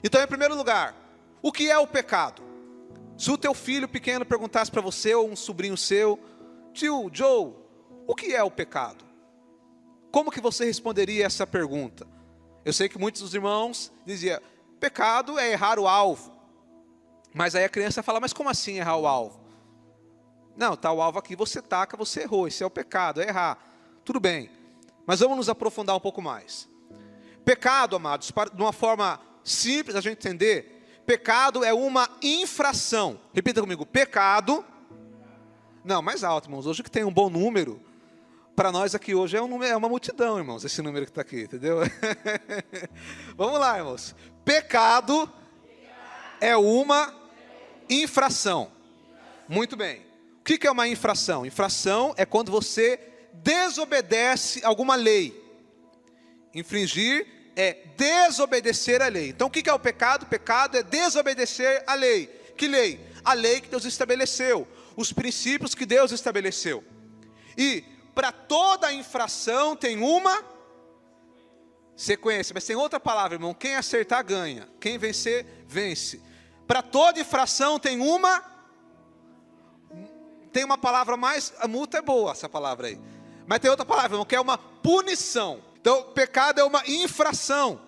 Então, em primeiro lugar, o que é o pecado? Se o teu filho pequeno perguntasse para você, ou um sobrinho seu, tio Joe, o que é o pecado? Como que você responderia essa pergunta? Eu sei que muitos dos irmãos diziam, pecado é errar o alvo. Mas aí a criança fala, mas como assim errar o alvo? Não, está o alvo aqui, você taca, você errou, esse é o pecado, é errar. Tudo bem, mas vamos nos aprofundar um pouco mais. Pecado, amados, de uma forma simples a gente entender, pecado é uma infração. Repita comigo, pecado. Não, mais alto, irmãos, hoje que tem um bom número, para nós aqui hoje é uma multidão, irmãos, esse número que está aqui, entendeu? Vamos lá, irmãos. Pecado é uma infração. Muito bem. O que é uma infração? Infração é quando você desobedece alguma lei. Infringir é desobedecer a lei. Então o que é o pecado? O pecado é desobedecer a lei. Que lei? A lei que Deus estabeleceu. Os princípios que Deus estabeleceu. E para toda infração tem uma sequência. Mas tem outra palavra, irmão. Quem acertar ganha. Quem vencer, vence. Para toda infração tem uma palavra mais... A multa é boa, essa palavra aí. Mas tem outra palavra, irmão, que é uma punição. Então, pecado é uma infração.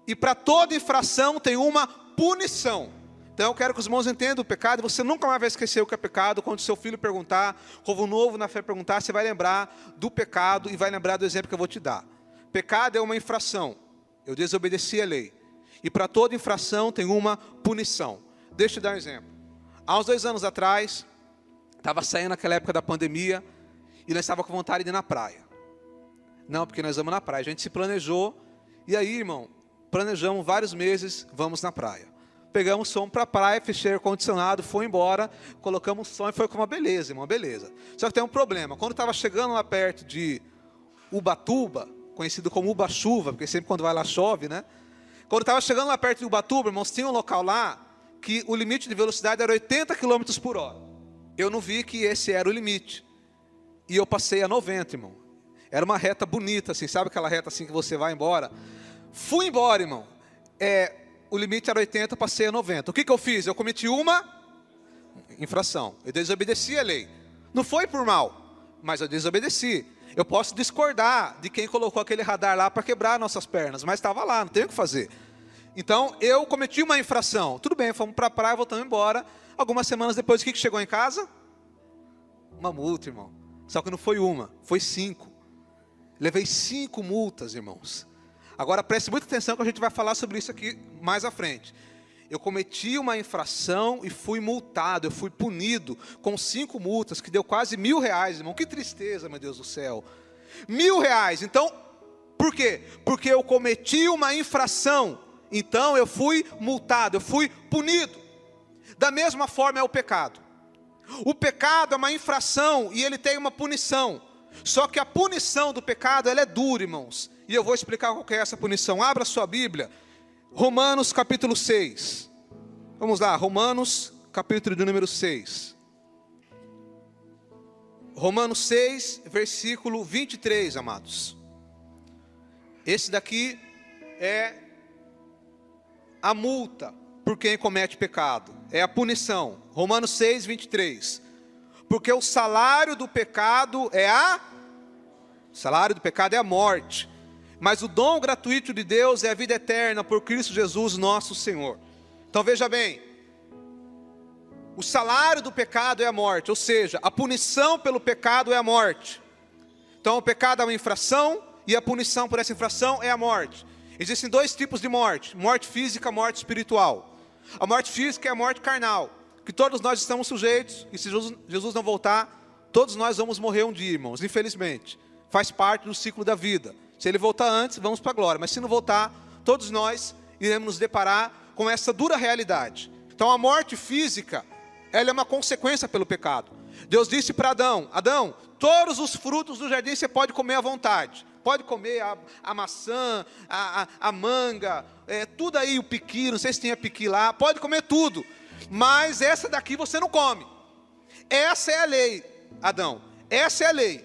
E para toda infração tem uma punição. Então, eu quero que os irmãos entendam o pecado. Você nunca mais vai esquecer o que é pecado. Quando seu filho perguntar, povo novo na fé perguntar, você vai lembrar do pecado e vai lembrar do exemplo que eu vou te dar. Pecado é uma infração. Eu desobedeci a lei. E para toda infração tem uma punição. Deixa eu dar um exemplo. Há uns 2 anos atrás, estava saindo naquela época da pandemia, e nós estávamos com vontade de ir na praia. Não, porque nós vamos na praia. A gente se planejou, e aí, irmão, planejamos vários meses, vamos na praia. Pegamos som para a praia, fechei ar-condicionado, foi embora, colocamos som e foi com uma beleza, irmão, uma beleza. Só que tem um problema, quando estava chegando lá perto de Ubatuba, conhecido como Uba-chuva, porque sempre quando vai lá chove, né? Quando estava chegando lá perto de Ubatuba, irmãos, tinha um local lá, que o limite de velocidade era 80 km por hora. Eu não vi que esse era o limite. E eu passei a 90, irmão. Era uma reta bonita, assim, sabe aquela reta assim que você vai embora? Fui embora, irmão. O limite era 80, passei a 90. O que eu fiz? Eu cometi uma infração. Eu desobedeci a lei. Não foi por mal, mas eu desobedeci. Eu posso discordar de quem colocou aquele radar lá para quebrar nossas pernas, mas estava lá, não tem o que fazer. Então, eu cometi uma infração. Tudo bem, fomos para a praia, voltamos embora. Algumas semanas depois, o que chegou em casa? Uma multa, irmão. Só que não foi uma, foi 5. Levei 5 multas, irmãos. Agora, preste muita atenção que a gente vai falar sobre isso aqui mais à frente. Eu cometi uma infração e fui multado, eu fui punido com 5 multas, que deu quase R$1.000, irmão. Que tristeza, meu Deus do céu. R$1.000. Então, por quê? Porque eu cometi uma infração. Então, eu fui multado, eu fui punido. Da mesma forma é o pecado. O pecado é uma infração e ele tem uma punição. Só que a punição do pecado, ela é dura, irmãos. E eu vou explicar qual que é essa punição. Abra sua Bíblia. Romanos capítulo 6. Vamos lá, Romanos capítulo de número 6. Romanos 6, versículo 23, amados. Esse daqui é a multa por quem comete pecado. É a punição. Romanos 6, 23. Porque o salário do pecado é a morte. Mas o dom gratuito de Deus é a vida eterna por Cristo Jesus, nosso Senhor. Então veja bem. O salário do pecado é a morte. Ou seja, a punição pelo pecado é a morte. Então o pecado é uma infração e a punição por essa infração é a morte. Existem 2 tipos de morte. Morte física, morte espiritual. A morte física é a morte carnal, que todos nós estamos sujeitos, e se Jesus não voltar, todos nós vamos morrer um dia, irmãos, infelizmente. Faz parte do ciclo da vida. Se ele voltar antes, vamos para a glória, mas se não voltar, todos nós iremos nos deparar com essa dura realidade. Então a morte física, ela é uma consequência pelo pecado. Deus disse para Adão, Adão, todos os frutos do jardim você pode comer à vontade. Pode comer a maçã, a manga, tudo aí, o piqui, não sei se tinha piqui lá, pode comer tudo. Mas essa daqui você não come. Essa é a lei, Adão. Essa é a lei.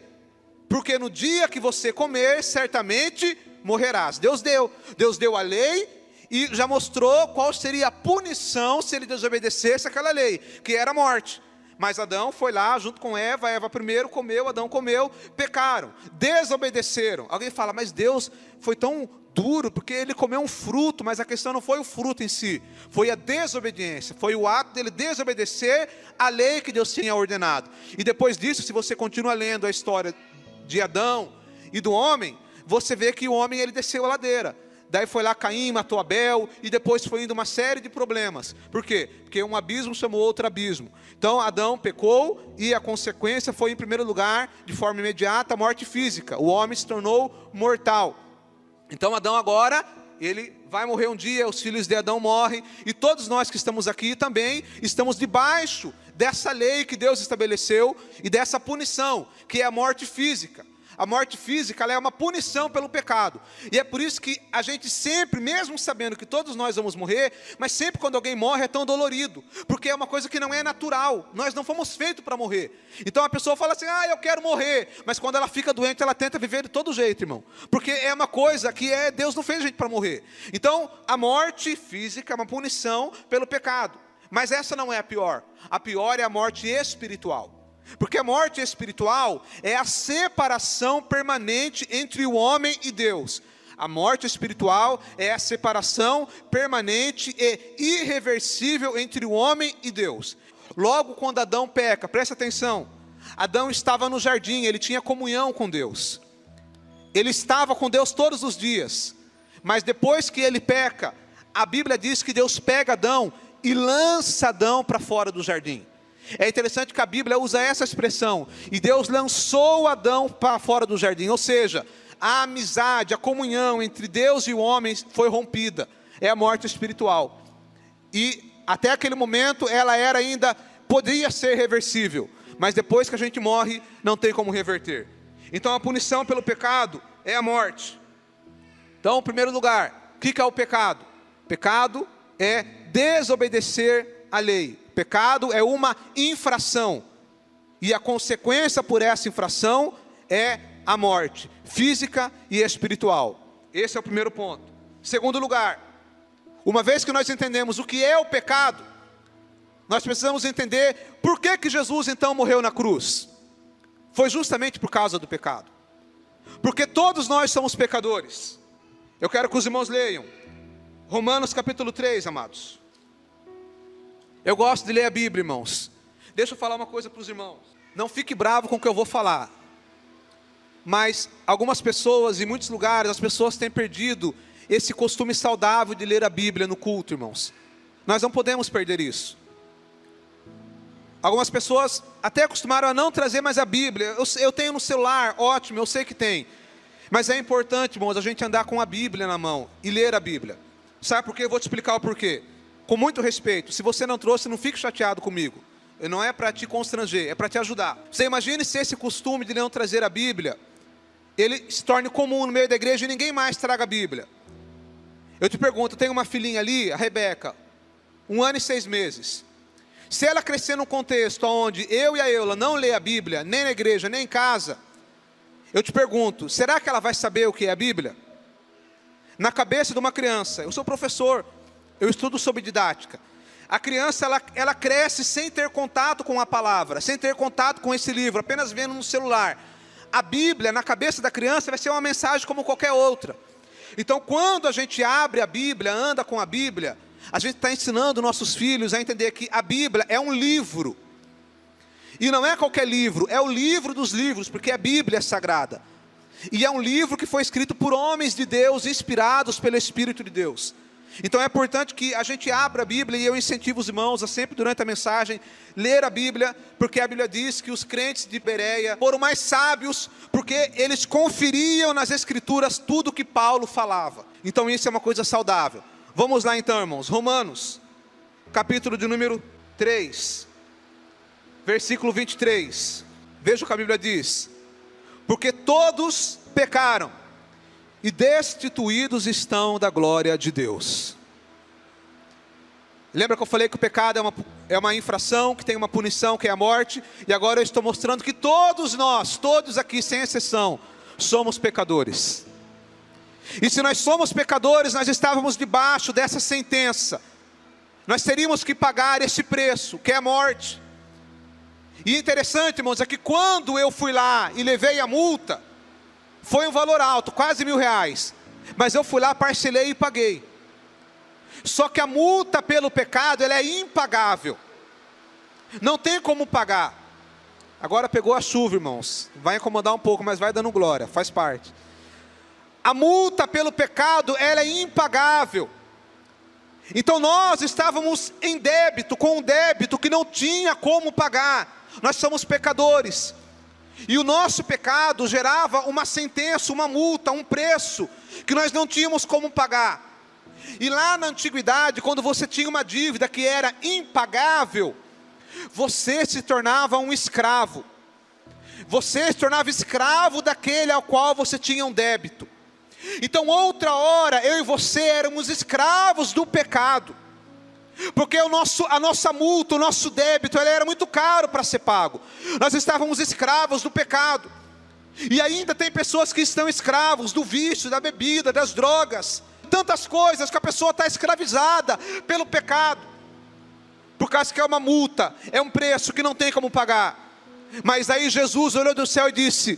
Porque no dia que você comer, certamente morrerás. Deus deu a lei e já mostrou qual seria a punição se ele desobedecesse aquela lei, que era a morte. Mas Adão foi lá junto com Eva, Eva primeiro comeu, Adão comeu, pecaram, desobedeceram. Alguém fala, mas Deus foi tão duro, porque ele comeu um fruto, mas a questão não foi o fruto em si, foi a desobediência, foi o ato dele desobedecer a lei que Deus tinha ordenado. E depois disso, se você continua lendo a história de Adão e do homem, você vê que o homem ele desceu a ladeira. Daí foi lá Caim, matou Abel, e depois foi indo uma série de problemas. Por quê? Porque um abismo chamou outro abismo. Então Adão pecou, e a consequência foi, em primeiro lugar, de forma imediata, a morte física. O homem se tornou mortal. Então Adão agora, ele vai morrer um dia, os filhos de Adão morrem, e todos nós que estamos aqui também estamos debaixo dessa lei que Deus estabeleceu, e dessa punição, que é a morte física. A morte física, ela é uma punição pelo pecado. E é por isso que a gente sempre, mesmo sabendo que todos nós vamos morrer, mas sempre quando alguém morre é tão dolorido, porque é uma coisa que não é natural. Nós não fomos feitos para morrer. Então a pessoa fala assim, eu quero morrer. Mas quando ela fica doente, ela tenta viver de todo jeito, irmão. Porque é uma coisa que Deus não fez a gente para morrer. Então a morte física é uma punição pelo pecado. Mas essa não é a pior. A pior é a morte espiritual. Porque a morte espiritual é a separação permanente entre o homem e Deus. A morte espiritual é a separação permanente e irreversível entre o homem e Deus. Logo quando Adão peca, presta atenção, Adão estava no jardim, ele tinha comunhão com Deus. Ele estava com Deus todos os dias. Mas depois que ele peca, a Bíblia diz que Deus pega Adão e lança Adão para fora do jardim. É interessante que a Bíblia usa essa expressão, e Deus lançou Adão para fora do jardim, ou seja, a amizade, a comunhão entre Deus e o homem foi rompida, é a morte espiritual. E até aquele momento ela era ainda, poderia ser reversível, mas depois que a gente morre, não tem como reverter. Então a punição pelo pecado é a morte. Então, em primeiro lugar, o que é o pecado? Pecado é desobedecer a lei. Pecado é uma infração, e a consequência por essa infração é a morte, física e espiritual. Esse é o primeiro ponto. Segundo lugar, uma vez que nós entendemos o que é o pecado, nós precisamos entender por que Jesus então morreu na cruz. Foi justamente por causa do pecado. Porque todos nós somos pecadores. Eu quero que os irmãos leiam Romanos capítulo 3, amados. Eu gosto de ler a Bíblia, irmãos. Deixa eu falar uma coisa para os irmãos. Não fique bravo com o que eu vou falar. Mas algumas pessoas, em muitos lugares, as pessoas têm perdido esse costume saudável de ler a Bíblia no culto, irmãos. Nós não podemos perder isso. Algumas pessoas até acostumaram a não trazer mais a Bíblia. Eu tenho no celular, ótimo, eu sei que tem. Mas é importante, irmãos, a gente andar com a Bíblia na mão e ler a Bíblia. Sabe por quê? Eu vou te explicar o porquê. Com muito respeito, se você não trouxe, não fique chateado comigo. Não é para te constranger, é para te ajudar. Você imagine se esse costume de não trazer a Bíblia, ele se torne comum no meio da igreja e ninguém mais traga a Bíblia. Eu te pergunto, eu tenho uma filhinha ali, a Rebeca, 1 ano e 6 meses. Se ela crescer num contexto onde eu e a Eula não lê a Bíblia, nem na igreja, nem em casa, eu te pergunto, será que ela vai saber o que é a Bíblia? Na cabeça de uma criança, eu sou professor, eu estudo sobre didática. A criança, ela cresce sem ter contato com a palavra, sem ter contato com esse livro, apenas vendo no celular. A Bíblia, na cabeça da criança, vai ser uma mensagem como qualquer outra. Então, quando a gente abre a Bíblia, anda com a Bíblia, a gente está ensinando nossos filhos a entender que a Bíblia é um livro. E não é qualquer livro, é o livro dos livros, porque a Bíblia é sagrada. E é um livro que foi escrito por homens de Deus, inspirados pelo Espírito de Deus. Então é importante que a gente abra a Bíblia, e eu incentivo os irmãos a sempre durante a mensagem ler a Bíblia, porque a Bíblia diz que os crentes de Bereia foram mais sábios, porque eles conferiam nas Escrituras tudo que Paulo falava. Então isso é uma coisa saudável. Vamos lá então, irmãos, Romanos, capítulo de número 3, versículo 23, veja o que a Bíblia diz: porque todos pecaram e destituídos estão da glória de Deus. Lembra que eu falei que o pecado é uma infração, que tem uma punição, que é a morte? E agora eu estou mostrando que todos nós, todos aqui, sem exceção, somos pecadores. E se nós somos pecadores, nós estávamos debaixo dessa sentença. Nós teríamos que pagar esse preço, que é a morte. E interessante, irmãos, é que quando eu fui lá e levei a multa, foi um valor alto, quase R$1.000. Mas eu fui lá, parcelei e paguei. Só que a multa pelo pecado, ela é impagável. Não tem como pagar. Agora pegou a chuva, irmãos. Vai incomodar um pouco, mas vai dando glória, faz parte. A multa pelo pecado, ela é impagável. Então nós estávamos em débito, com um débito que não tinha como pagar. Nós somos pecadores. E o nosso pecado gerava uma sentença, uma multa, um preço, que nós não tínhamos como pagar. E lá na antiguidade, quando você tinha uma dívida que era impagável, você se tornava um escravo. Você se tornava escravo daquele ao qual você tinha um débito. Então outra hora, eu e você éramos escravos do pecado. Porque a nossa multa, o nosso débito, ele era muito caro para ser pago. Nós estávamos escravos do pecado. E ainda tem pessoas que estão escravos do vício, da bebida, das drogas. Tantas coisas que a pessoa está escravizada pelo pecado. Por causa que é uma multa, é um preço que não tem como pagar. Mas aí Jesus olhou do céu e disse: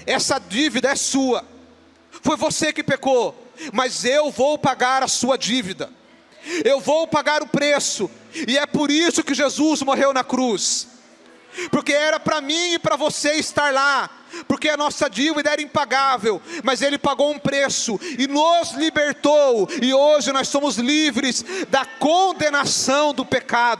essa dívida é sua. Foi você que pecou, mas eu vou pagar a sua dívida. Eu vou pagar o preço. E é por isso que Jesus morreu na cruz. Porque era para mim e para você estar lá. Porque a nossa dívida era impagável. Mas Ele pagou um preço e nos libertou. E hoje nós somos livres da condenação do pecado.